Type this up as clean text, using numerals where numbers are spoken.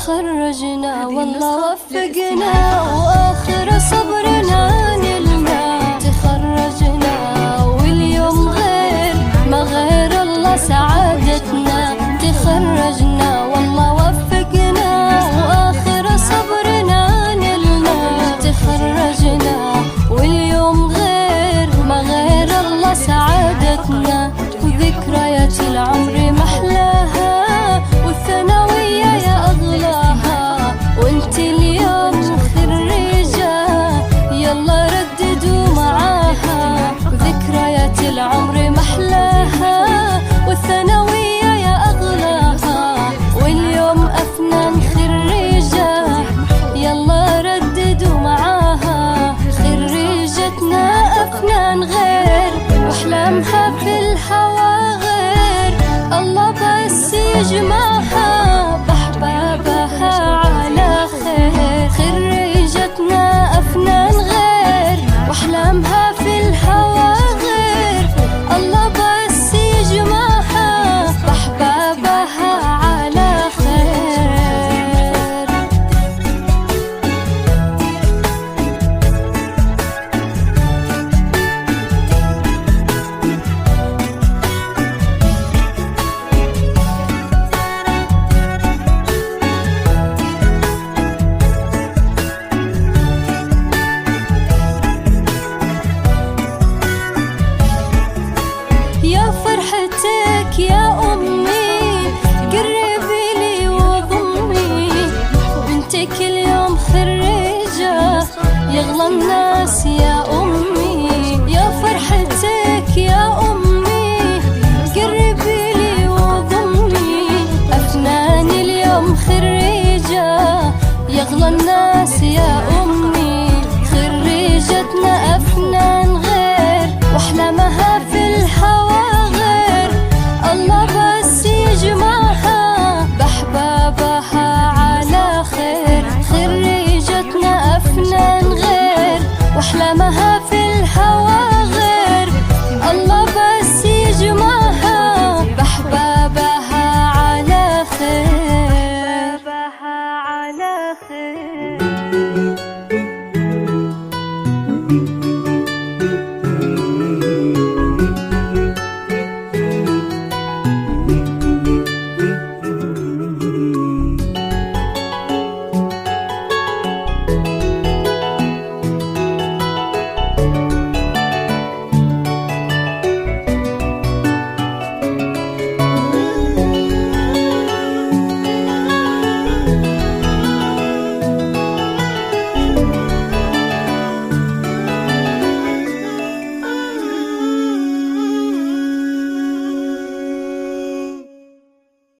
تخرجنا والله وفقنا وآخر صبرنا نلنا. تخرجنا واليوم غير ما غير الله سعادتنا. تخرجنا والله وفقنا وآخر صبرنا نلنا. تخرجنا واليوم غير ما غير الله سعادتنا. ذكريات العمر محلاها والثانوية يا أغلاها. وانت اليوم خريجة يلا رددوا معاها. ذكريات العمر محلاها والثانوية يا أغلاها. واليوم أفنان خريجة يلا رددوا معاها. خريجتنا أفنان غير وأحلامها في الهوى غير. الله بس يجمعها بأحبابها على خير. خريجتنا أفنان غير وأحلامها في الهوى غير. الله بس يجمعها بأحبابها على خير. يا فرحتك يا أمي قربي لي وضمي. بنتك اليوم خريجة يغلى الناس يا أمي. يا فرحتك يا